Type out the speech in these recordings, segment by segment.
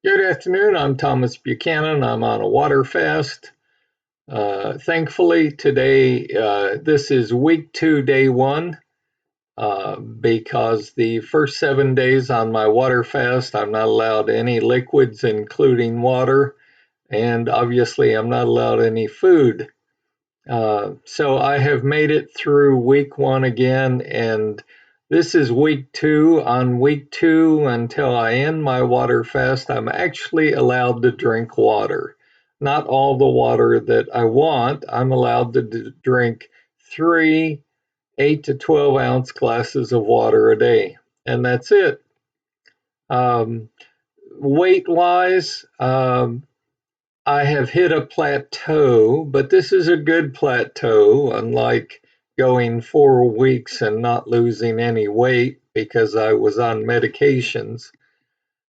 Good afternoon. I'm Thomas Buchanan. I'm on a water fast. Thankfully, today, this is week 2, day 1, because the first 7 days on my water fast, I'm not allowed any liquids, including water, and obviously, I'm not allowed any food. So I have made it through week 1 again, and this is week 2. On week 2, until I end my water fast, I'm actually allowed to drink water. Not all the water that I want. I'm allowed to drink 3 8 to 12 ounce glasses of water a day, and that's it. Um, Weight wise, I have hit a plateau, but this is a good plateau, unlike going 4 weeks and not losing any weight because I was on medications.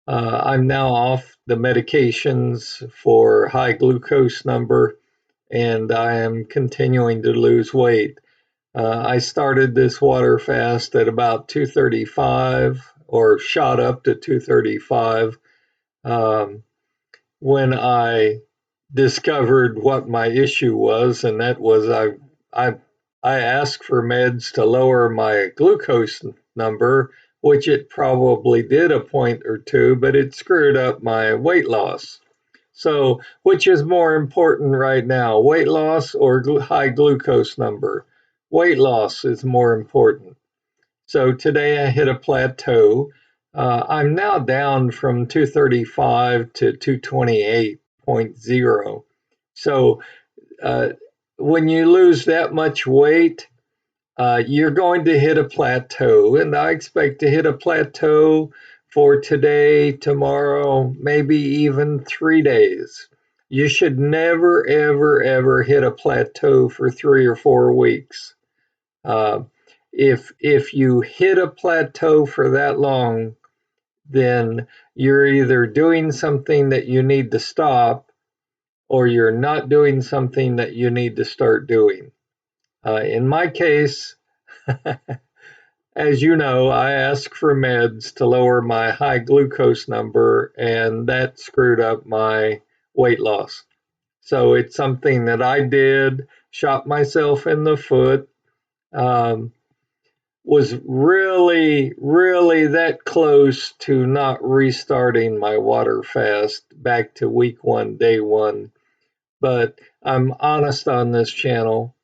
I'm now off the medications for high glucose number, and I am continuing to lose weight. I started this water fast at about 235, or shot up to 235, um, when I discovered what my issue was, and that was I I asked for meds to lower my glucose number, which it probably did a point or two, but it screwed up my weight loss. So, which is more important right now, weight loss or high glucose number? Weight loss is more important. So today I hit a plateau. I'm now down from 235 to 228.0. So uh, when you lose that much weight, you're going to hit a plateau. And I expect to hit a plateau for today, tomorrow, maybe even 3 days. You should never, ever, ever hit a plateau for 3 or 4 weeks. Uh, if you hit a plateau for that long, then you're either doing something that you need to stop, or you're not doing something that you need to start doing. In my case, as you know, I asked for meds to lower my high glucose number, and that screwed up my weight loss. So it's something that I did, shot myself in the foot. Um, was really, really that close to not restarting my water fast back to week 1, day 1. But I'm honest on this channel,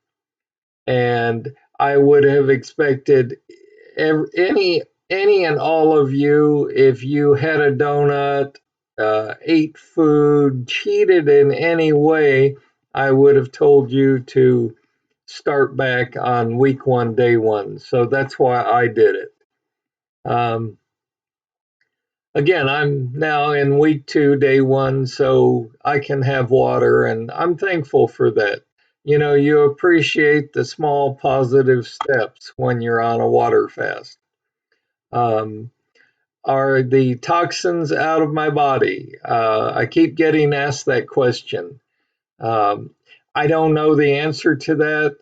and I would have expected any and all of you, if you had a donut, ate food, cheated in any way, I would have told you to start back on week 1, day 1. So that's why I did it. Um, Again, I'm now in week 2, day 1, so I can have water, and I'm thankful for that. You appreciate the small positive steps when you're on a water fast. Um, are the toxins out of my body? I keep getting asked that question. Um, I don't know the answer to that,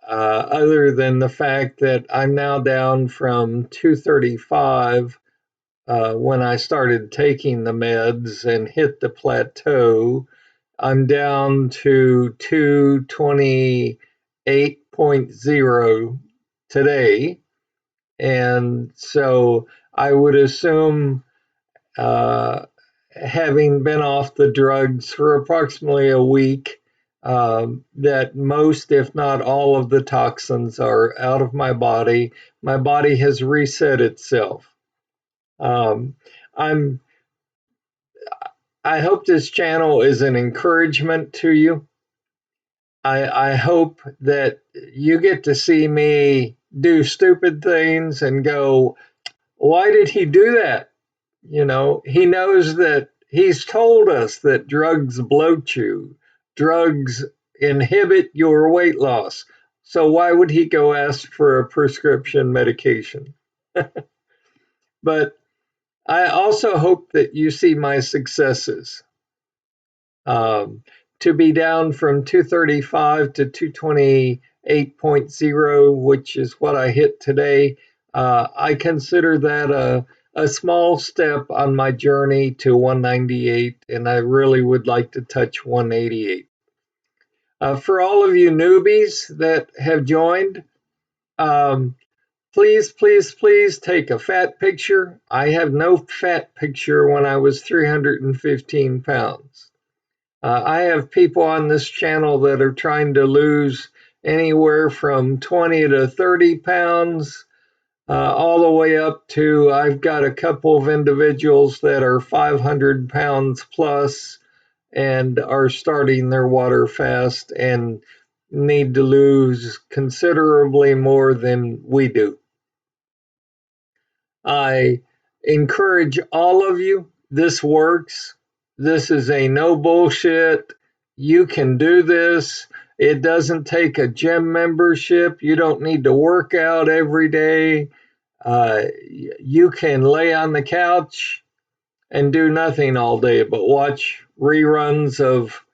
other than the fact that I'm now down from 235 when I started taking the meds and hit the plateau. I'm down to 228.0 today. And so I would assume, uh, having been off the drugs for approximately a week, that most, if not all, of the toxins are out of my body. My body has reset itself. Um, I'm I hope this channel is an encouragement to you. I hope that you get to see me do stupid things and go, why did he do that? He knows that he's told us that drugs bloat you, drugs inhibit your weight loss. So why would he go ask for a prescription medication? But I also hope that you see my successes. Um, to be down from 235 to 228.0, which is what I hit today, I consider that a small step on my journey to 198, and I really would like to touch 188. For all of you newbies that have joined, um, please, please, please take a fat picture. I have no fat picture when I was 315 pounds. I have people on this channel that are trying to lose anywhere from 20 to 30 pounds, all the way up to I've got a couple of individuals that are 500 pounds plus and are starting their water fast and need to lose considerably more than we do. I encourage all of you, this works. This is a no bullshit. You can do this. It doesn't take a gym membership. You don't need to work out every day. You can lay on the couch and do nothing all day but watch reruns of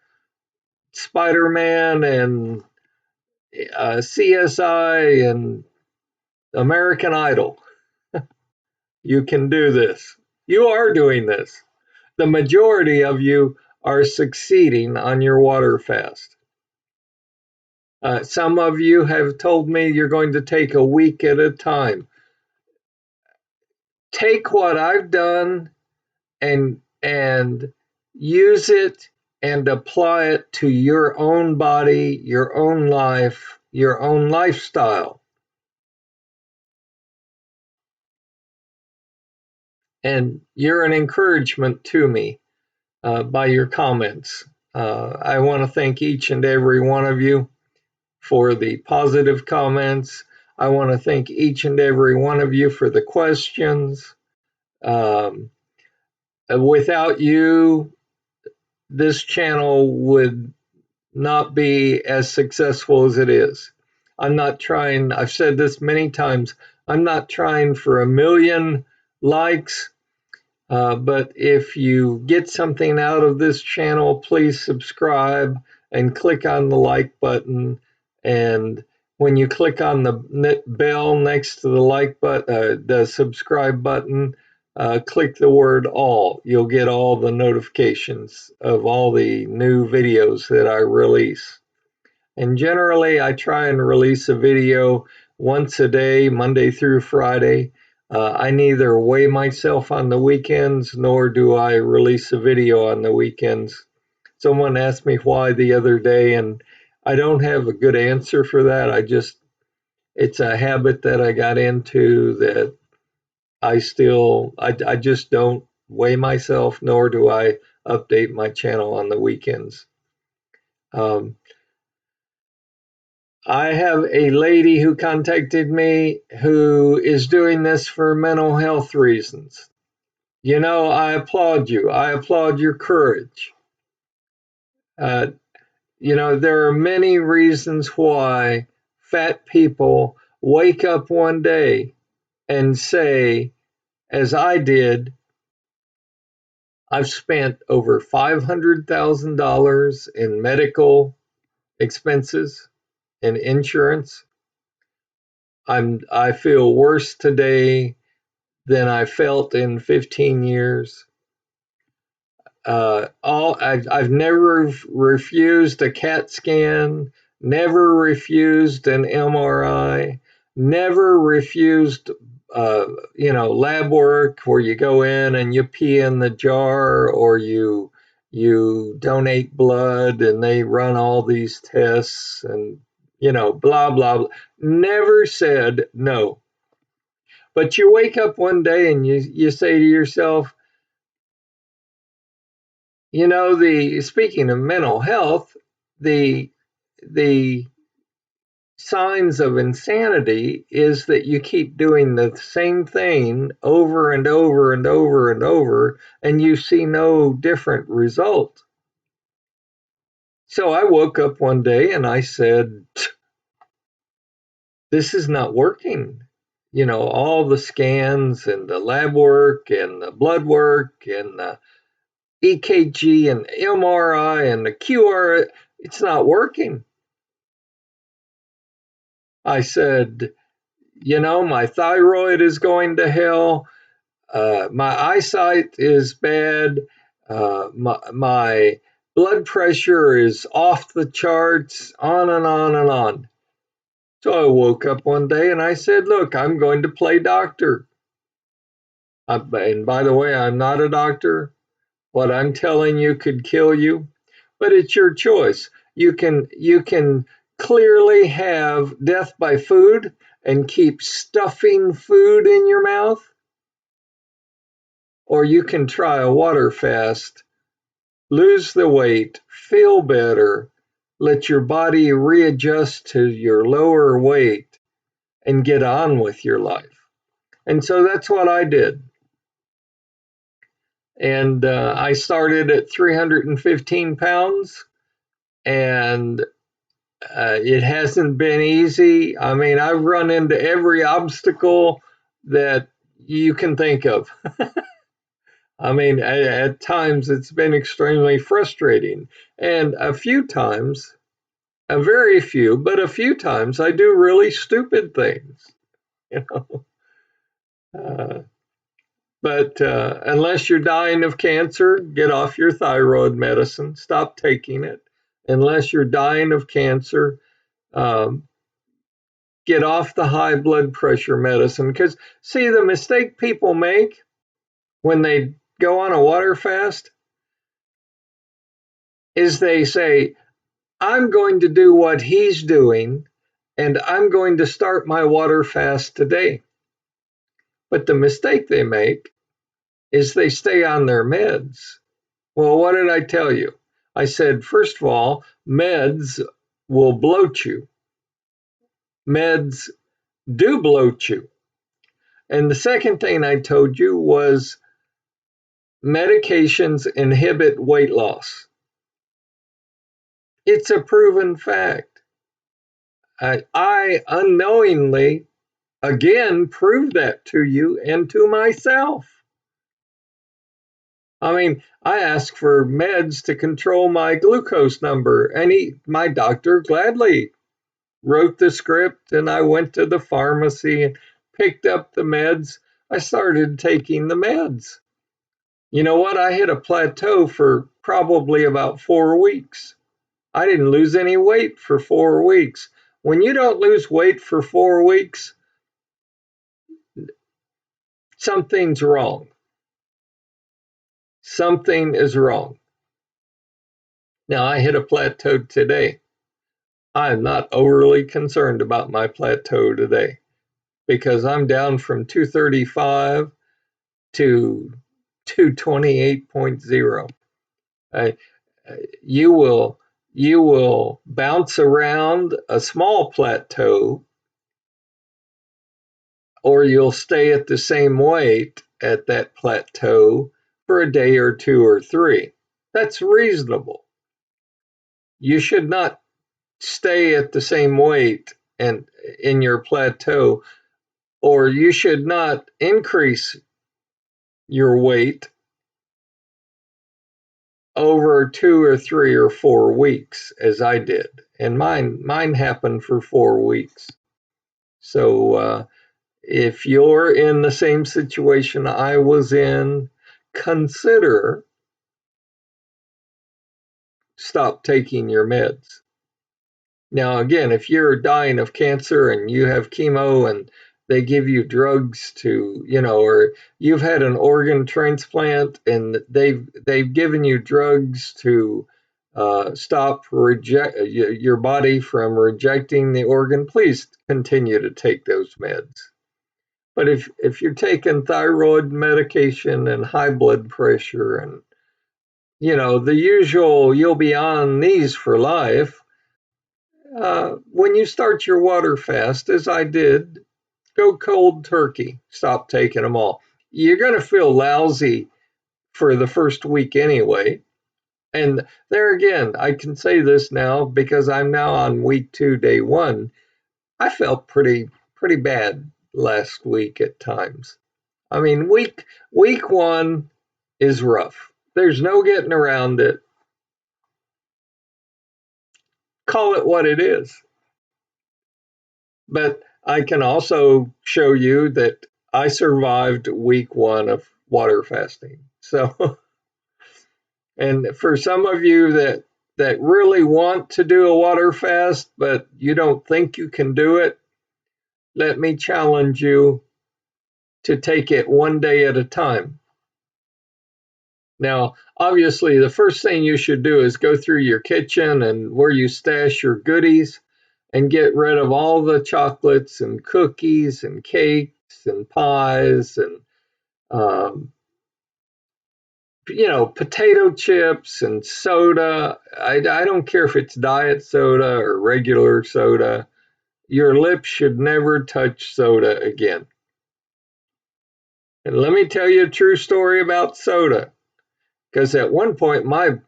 Spider-Man and CSI and American Idol. You can do this. You are doing this. The majority of you are succeeding on your water fast. Some of you have told me you're going to take a week at a time. Take what I've done and use it and apply it to your own body, your own life, your own lifestyle. And you're an encouragement to me by your comments. I want to thank each and every one of you for the positive comments. I want to thank each and every one of you for the questions. Without you, this channel would not be as successful as it is. I'm not trying, I've said this many times, I'm not trying for 1 million likes. But if you get something out of this channel, please subscribe and click on the like button. And when you click on the bell next to the like button, the subscribe button, click the word all. You'll get all the notifications of all the new videos that I release. And generally, I try and release a video once a day, Monday through Friday. I neither weigh myself on the weekends nor do I release a video on the weekends. Someone asked me why the other day, and I don't have a good answer for that. It's a habit that I got into that I just don't weigh myself, nor do I update my channel on the weekends. I have a lady who contacted me who is doing this for mental health reasons. You know, I applaud you. I applaud your courage. There are many reasons why fat people wake up one day and say, as I did, I've spent over $500,000 in medical expenses and insurance. I feel worse today than I felt in 15 years. I've never refused a CAT scan, never refused an MRI, never refused, lab work where you go in and you pee in the jar or you donate blood and they run all these tests and blah blah blah. Never said no. But you wake up one day and you say to yourself, speaking of mental health, the the signs of insanity is that you keep doing the same thing over and over and over and over, and you see no different result. So I woke up one day and I said, this is not working. All the scans and the lab work and the blood work and the EKG and MRI and the QR, it's not working. I said, my thyroid is going to hell. My eyesight is bad. My blood pressure is off the charts, on and on and on. So I woke up one day and I said, look, I'm going to play doctor. And by the way, I'm not a doctor. What I'm telling you could kill you, but it's your choice. You can clearly have death by food and keep stuffing food in your mouth, or you can try a water fast, lose the weight, feel better, let your body readjust to your lower weight, and get on with your life. And so that's what I did. And I started at 315 pounds, and it hasn't been easy. I mean, I've run into every obstacle that you can think of. I mean, at times it's been extremely frustrating. And a few times, a very few, but a few times I do really stupid things, you know. Uh, but unless you're dying of cancer, get off your thyroid medicine, stop taking it. Unless you're dying of cancer, um, get off the high blood pressure medicine. Because, see, the mistake people make when they go on a water fast is they say, I'm going to do what he's doing and I'm going to start my water fast today. But the mistake they make is they stay on their meds. Well, what did I tell you? I said, first of all, meds will bloat you. Meds do bloat you. And the second thing I told you was medications inhibit weight loss. It's a proven fact. I unknowingly, again, proved that to you and to myself. I mean, I asked for meds to control my glucose number, and my doctor gladly wrote the script, and I went to the pharmacy and picked up the meds. I started taking the meds. You know what? I hit a plateau for probably about 4 weeks. I didn't lose any weight for 4 weeks. When you don't lose weight for 4 weeks, something's wrong. Something is wrong. Now, I hit a plateau today. I'm not overly concerned about my plateau today because I'm down from 235 to 228.0. You will bounce around a small plateau, or you'll stay at the same weight at that plateau for a day or two or three. That's reasonable. You should not stay at the same weight and in your plateau, or you should not increase your weight over 2 or 3 or 4 weeks as I did. And mine happened for 4 weeks. So if you're in the same situation I was in, consider stop taking your meds. Now, again, if you're dying of cancer and you have chemo and they give you drugs to, or you've had an organ transplant and they've given you drugs to stop your body from rejecting the organ, please continue to take those meds. But if you're taking thyroid medication and high blood pressure and the usual, you'll be on these for life. When you start your water fast, as I did, go cold turkey. Stop taking them all. You're going to feel lousy for the first week anyway. And there again, I can say this now because I'm now on week 2, day 1. I felt pretty bad last week at times. I mean, week 1 is rough. There's no getting around it. Call it what it is. But I can also show you that I survived week 1 of water fasting. So, and for some of you that really want to do a water fast, but you don't think you can do it, let me challenge you to take it one day at a time. Now, obviously, the first thing you should do is go through your kitchen and where you stash your goodies and get rid of all the chocolates and cookies and cakes and pies and um, potato chips and soda. I don't care if it's diet soda or regular soda. Your lips should never touch soda again. And let me tell you a true story about soda, because at one point my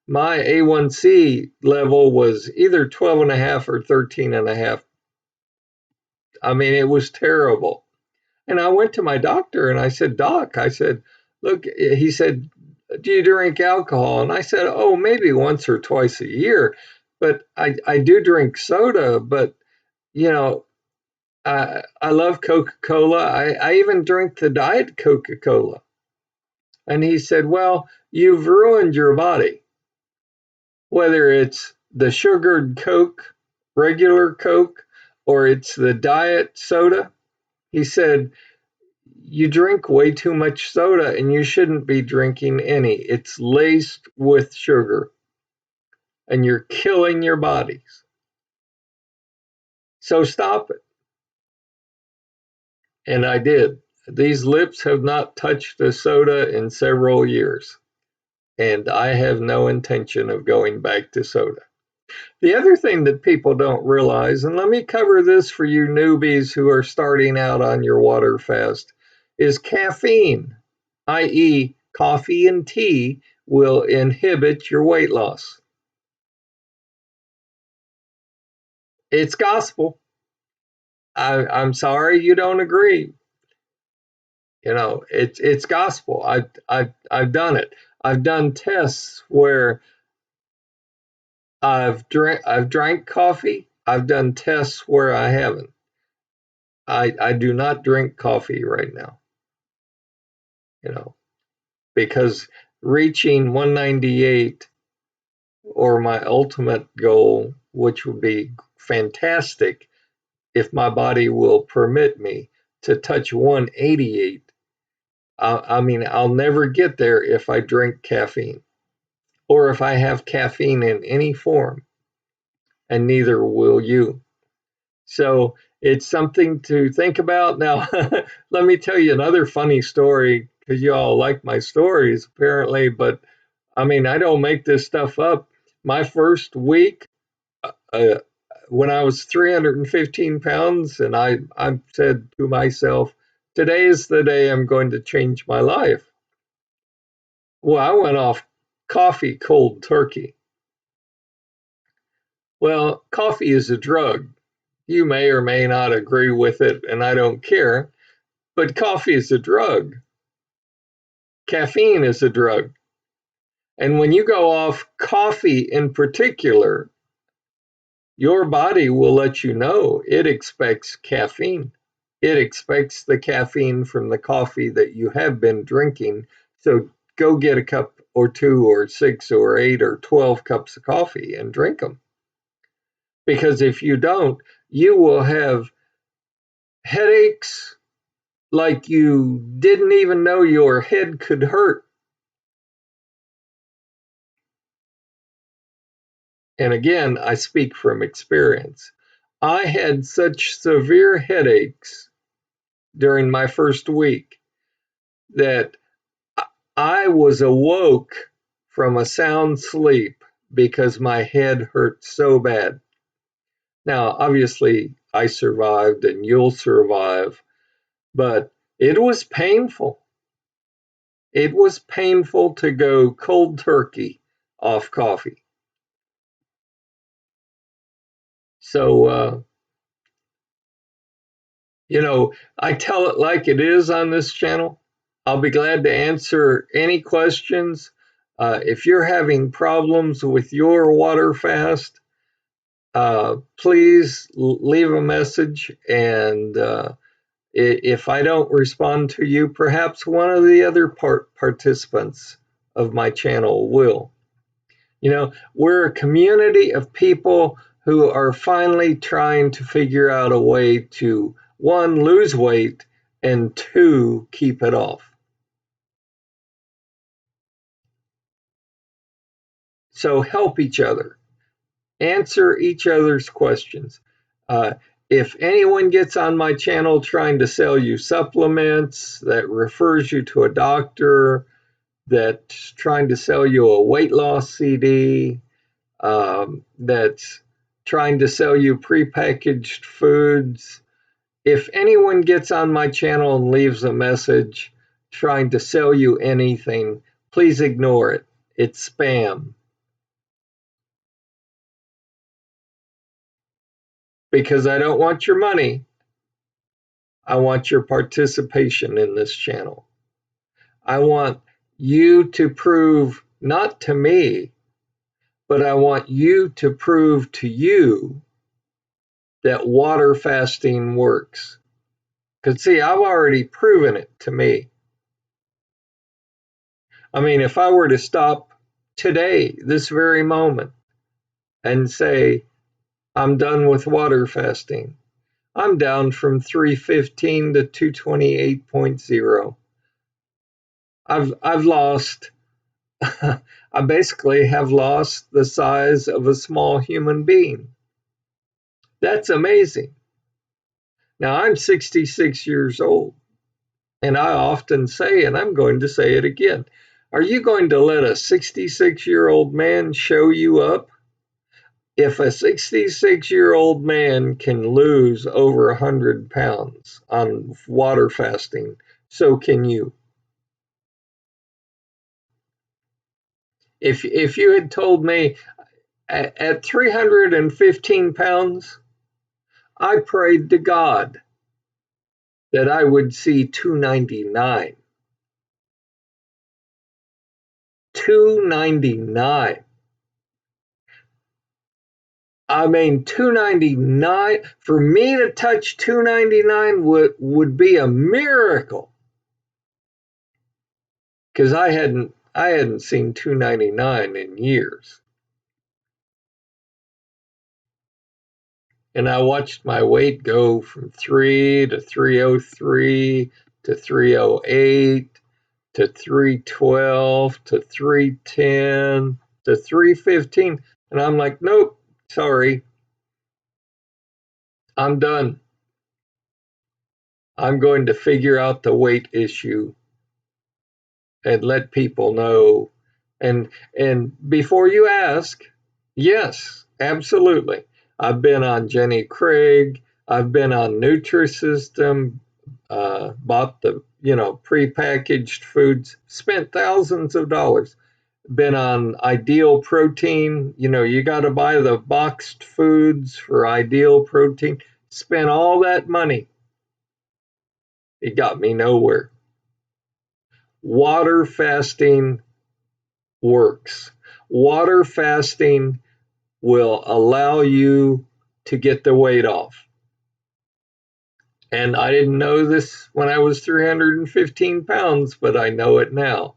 A1C level was either 12 and a half or 13 and a half. I mean, it was terrible. And I went to my doctor and I said, Doc, I said, look, he said, do you drink alcohol? And I said, oh, maybe once or twice a year. But I do drink soda, but, you know, I love Coca-Cola. I even drink the diet Coca-Cola. And he said, well, you've ruined your body, whether it's the sugared Coke, regular Coke, or it's the diet soda. He said, you drink way too much soda and you shouldn't be drinking any. It's laced with sugar and you're killing your bodies. So stop it. And I did. These lips have not touched a soda in several years, and I have no intention of going back to soda. The other thing that people don't realize, and let me cover this for you newbies who are starting out on your water fast, is caffeine, i.e., coffee and tea, will inhibit your weight loss. It's gospel. I'm sorry you don't agree. It's gospel. I've done it. I've done tests where I've drank coffee. I've done tests where I haven't. I do not drink coffee right now, you know, because reaching 198 or my ultimate goal, which would be fantastic if my body will permit me to touch 188. I mean, I'll never get there if I drink caffeine or if I have caffeine in any form, and neither will you. So it's something to think about. Now, let me tell you another funny story, because you all like my stories apparently, but I mean, I don't make this stuff up. My first week, uh, when I was 315 pounds, and I said to myself, today is the day I'm going to change my life. Well, I went off coffee cold turkey. Well, coffee is a drug. You may or may not agree with it, and I don't care, but coffee is a drug. Caffeine is a drug. And when you go off coffee in particular, your body will let you know it expects caffeine. It expects the caffeine from the coffee that you have been drinking. So go get a cup or two or 6 or 8 or 12 cups of coffee and drink them. Because if you don't, you will have headaches like you didn't even know your head could hurt. And again, I speak from experience. I had such severe headaches during my first week that I was awoke from a sound sleep because my head hurt so bad. Now, obviously, I survived and you'll survive, but it was painful. It was painful to go cold turkey off coffee. So, I tell it like it is on this channel. I'll be glad to answer any questions. If you're having problems with your water fast, please leave a message and If I don't respond to you, perhaps one of the other participants of my channel will. You know, we're a community of people who are finally trying to figure out a way to, one, lose weight, and two, keep it off. So help each other, answer each other's questions. Uh, if anyone gets on my channel trying to sell you supplements, that refers you to a doctor, that's trying to sell you a weight loss CD, that's trying to sell you prepackaged foods, if anyone gets on my channel and leaves a message trying to sell you anything, please ignore it. It's spam. Because I don't want your money. I want your participation in this channel. I want you to prove, not to me, but I want you to prove to you that water fasting works. Because, see, I've already proven it to me. I mean, if I were to stop today, this very moment, and say, I'm done with water fasting, I'm down from 315 to 228.0. I've lost, I basically have lost the size of a small human being. That's amazing. Now, I'm 66 years old, and I often say, and I'm going to say it again, are you going to let a 66-year-old man show you up? If a 66-year-old man can lose over 100 pounds on water fasting, so can you. If you had told me at 315 pounds, I prayed to God that I would see 299. 299. I mean, 299, for me to touch 299 would be a miracle, because I hadn't seen 299 in years. And I watched my weight go from 3 to 303 to 308 to 312 to 310 to 315. And I'm like, nope, sorry, I'm done. I'm going to figure out the weight issue and let people know. And before you ask, yes, absolutely. I've been on Jenny Craig. I've been on Nutrisystem. Bought the prepackaged foods. Spent thousands of dollars. Been on Ideal Protein. You got to buy the boxed foods for Ideal Protein. Spent all that money. It got me nowhere. Water fasting works. Water fasting will allow you to get the weight off. And I didn't know this when I was 315 pounds, but I know it now.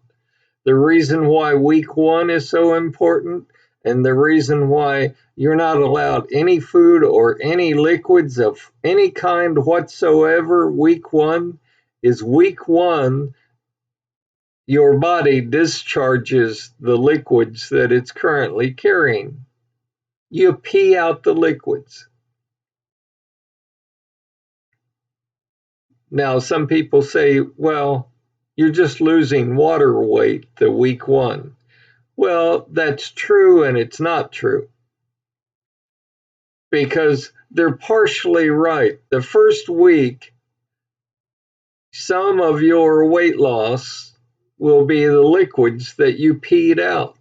The reason why week 1 is so important, and the reason why you're not allowed any food or any liquids of any kind whatsoever week 1, is week 1 your body discharges the liquids that it's currently carrying. You pee out the liquids. Now, some people say, well, you're just losing water weight the week 1. Well, that's true and it's not true, because they're partially right. The first week, some of your weight loss will be the liquids that you peed out.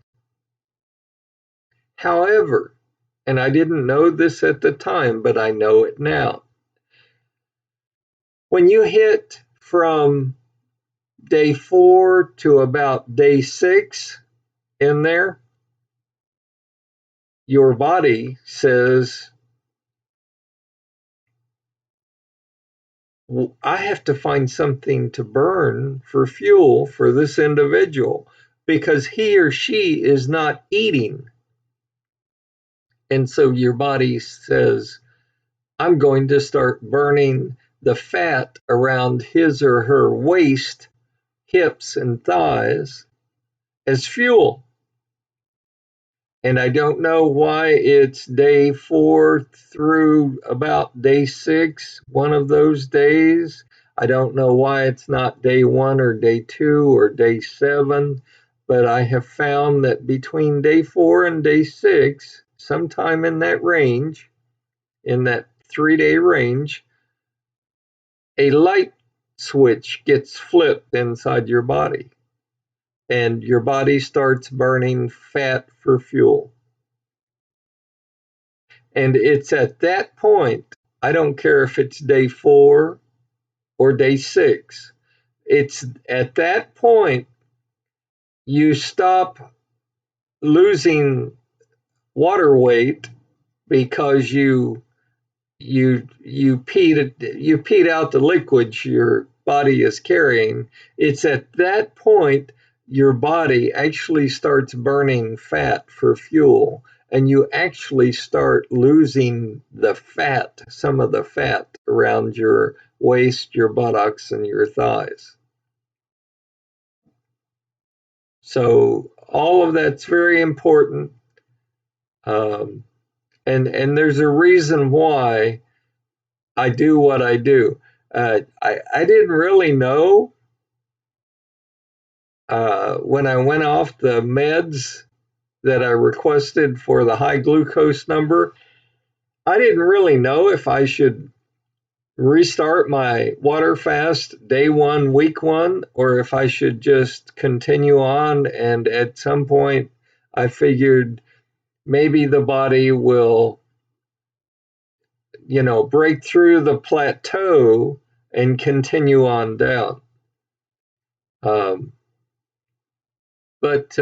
However, and I didn't know this at the time, but I know it now. When you hit from day 4 to about day 6 in there, your body says, I have to find something to burn for fuel for this individual because he or she is not eating. And so your body says, I'm going to start burning the fat around his or her waist, hips, and thighs as fuel. And I don't know why it's day 4 through about day 6, one of those days. I don't know why it's not day 1 or day 2 or day 7, but I have found that between day 4 and day 6, sometime in that range, in that 3-day range, a light switch gets flipped inside your body, and your body starts burning fat for fuel. And it's at that point, I don't care if it's day 4 or day 6, it's at that point you stop losing water weight because you peed out the liquids your body is carrying. It's at that point your body actually starts burning fat for fuel, and you actually start losing the fat, some of the fat around your waist, your buttocks, and your thighs. So all of that's very important, um, and there's a reason why I do what I do. I didn't really know when I went off the meds that I requested for the high glucose number. I didn't really know if I should restart my water fast day 1, week 1, or if I should just continue on. And at some point, I figured maybe the body will, break through the plateau and continue on down. Um, but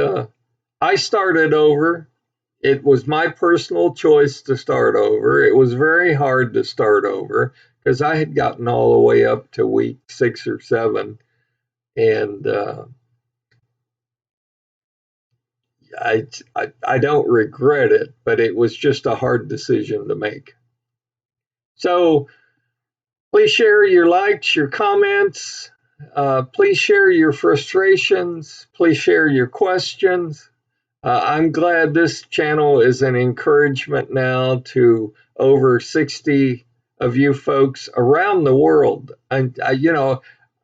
I started over. It was my personal choice to start over. It was very hard to start over because I had gotten all the way up to week 6 or 7, and I don't regret it, but it was just a hard decision to make. So please share your likes, your comments. Please share your frustrations. Please share your questions. I'm glad this channel is an encouragement now to over 60 of you folks around the world. And,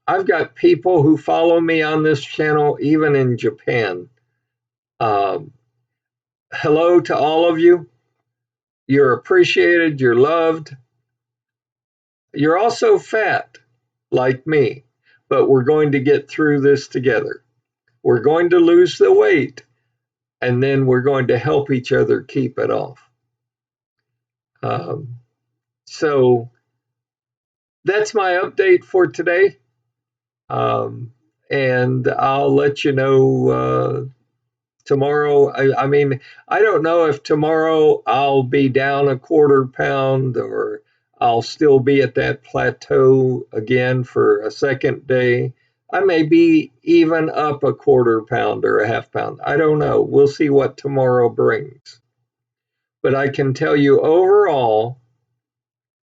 I've got people who follow me on this channel, even in Japan. Um, Hello to all of you. You're appreciated, you're loved. You're also fat, like me, but we're going to get through this together. We're going to lose the weight, and then we're going to help each other keep it off. So that's my update for today. And I'll let you know tomorrow. I mean, I don't know if tomorrow I'll be down a 1/4 pound or I'll still be at that plateau again for a second day. I may be even up a 1/4 pound or a 1/2 pound. I don't know. We'll see what tomorrow brings. But I can tell you overall,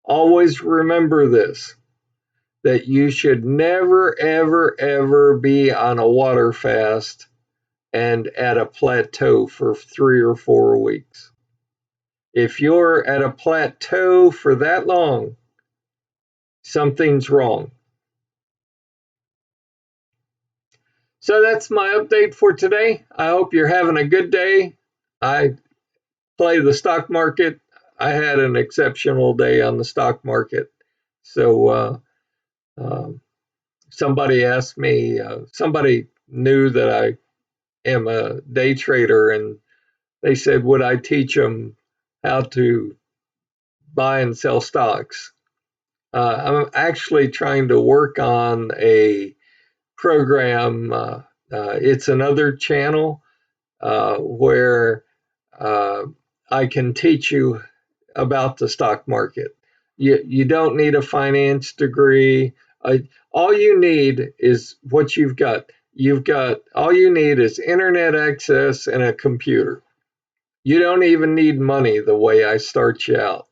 always remember this, that you should never, ever, ever be on a water fast and at a plateau for 3 or 4 weeks. If you're at a plateau for that long, something's wrong. So that's my update for today. I hope you're having a good day. I play the stock market. I had an exceptional day on the stock market. So somebody asked me, somebody knew that I am a day trader, and they said, would I teach them how to buy and sell stocks? I'm actually trying to work on a program. It's another channel where uh, I can teach you about the stock market. You don't need a finance degree. Uh, all you need is what you've got. All you need is internet access and a computer. You don't even need money the way I start you out.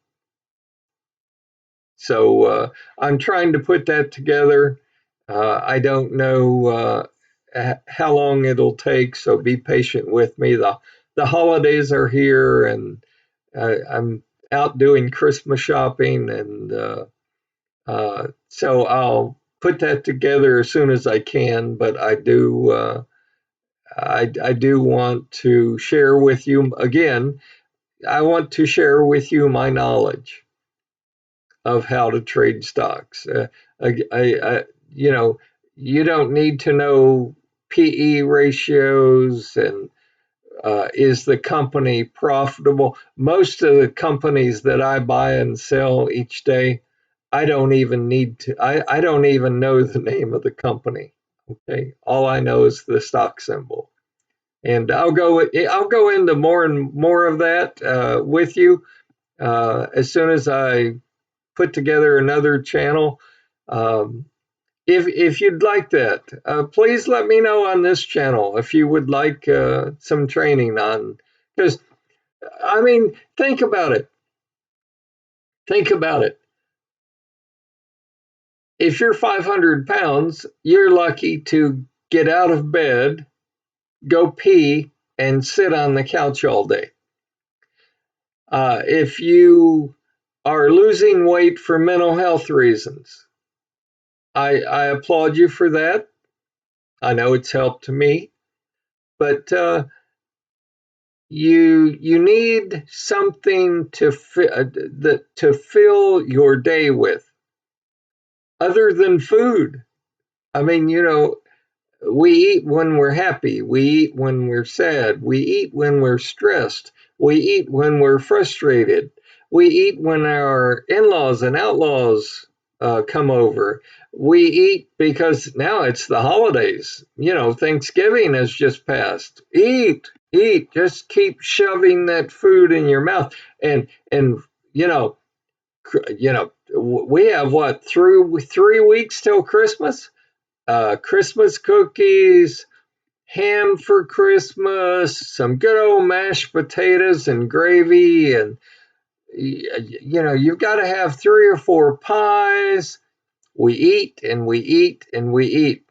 So I'm trying to put that together. I don't know how long it'll take, so be patient with me. The holidays are here, and I'm out doing Christmas shopping, and so I'll put that together as soon as I can. But I do want to share with you again. I want to share with you my knowledge of how to trade stocks. You know, you don't need to know PE ratios and is the company profitable. Most of the companies that I buy and sell each day, I don't even need to. I don't even know the name of the company. Okay, all I know is the stock symbol, and I'll go into more and more of that with you as soon as I put together another channel. Um, if you'd like that, please let me know on this channel if you would like some training on. Because I mean, think about it. Think about it. If you're 500 pounds, you're lucky to get out of bed, go pee, and sit on the couch all day. If you are losing weight for mental health reasons, I applaud you for that. I know it's helped me, but you need something to fill your day with, other than food. I mean, we eat when we're happy. We eat when we're sad. We eat when we're stressed. We eat when we're frustrated. We eat when our in-laws and outlaws come over. We eat because now it's the holidays. Thanksgiving has just passed. Eat. Just keep shoving that food in your mouth. And you know, we have what, 3 weeks till Christmas? Christmas cookies, ham for Christmas, some good old mashed potatoes and gravy, and you've got to have 3 or 4 pies. We eat and we eat and we eat.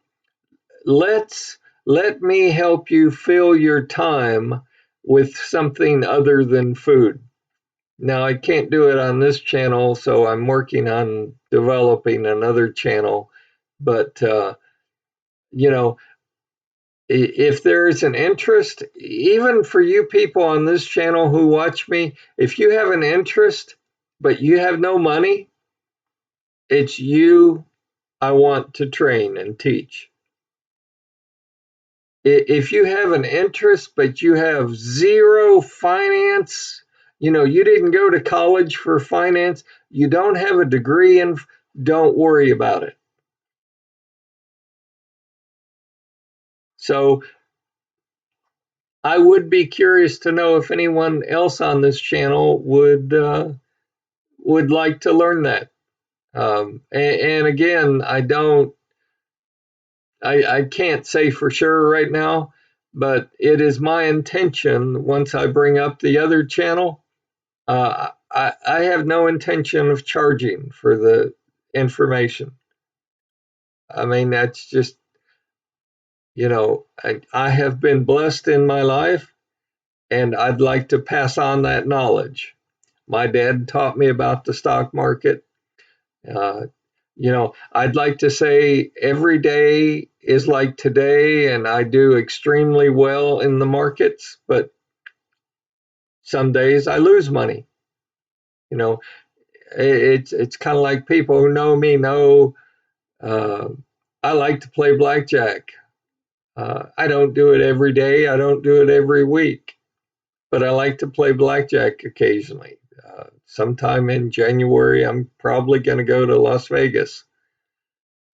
Let me help you fill your time with something other than food. Now I can't do it on this channel, so I'm working on developing another channel. But you know, if there is an interest, even for you people on this channel who watch me, if you have an interest but you have no money, it's you I want to train and teach. If you have an interest but you have zero finance, you didn't go to college for finance, you don't have a degree in, don't worry about it. So I would be curious to know if anyone else on this channel would like to learn that. And again, I can't say for sure right now, but it is my intention once I bring up the other channel. I have no intention of charging for the information. I mean, that's just, I have been blessed in my life, and I'd like to pass on that knowledge. My dad taught me about the stock market. Uh, I'd like to say every day is like today, and I do extremely well in the markets, but some days I lose money. You know, it's kind of like people who know me know uh, I like to play blackjack. I don't do it every day, I don't do it every week, but I like to play blackjack occasionally. Sometime in January, I'm probably going to go to Las Vegas.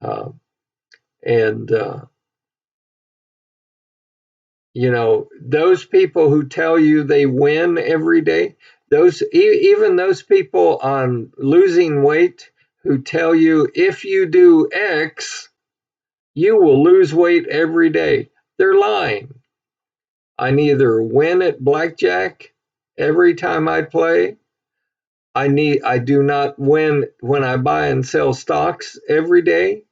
Uh, and those people who tell you they win every day, Even those people on losing weight who tell you if you do X, you will lose weight every day. They're lying. I neither win at blackjack every time I play. I do not win when I buy and sell stocks every day.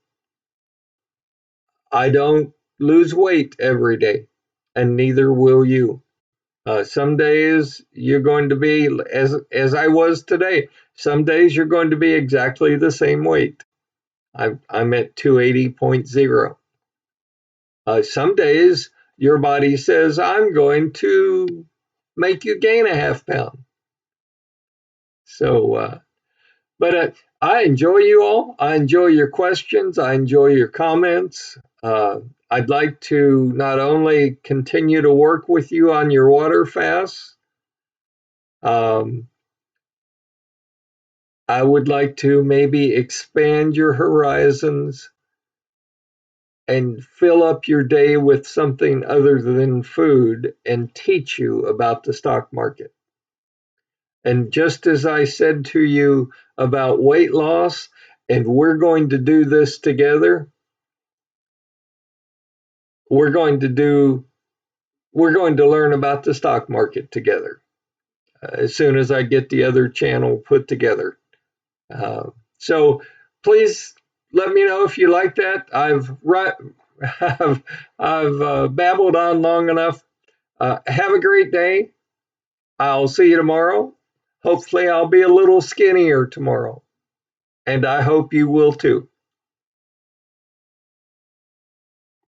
I don't lose weight every day, and neither will you. Some days you're going to be as I was today. Some days you're going to be exactly the same weight. I'm at 280.0. Some days your body says I'm going to make you gain a half pound. So, but I enjoy you all. I enjoy your questions. I enjoy your comments. I'd like to not only continue to work with you on your water fasts, um, I would like to maybe expand your horizons and fill up your day with something other than food and teach you about the stock market. And just as I said to you about weight loss, and we're going to do this together, we're going to do we're going to learn about the stock market together as soon as I get the other channel put together. Uh, so please let me know if you like that. I've babbled on long enough. Have a great day. I'll see you tomorrow. Hopefully, I'll be a little skinnier tomorrow, and I hope you will too.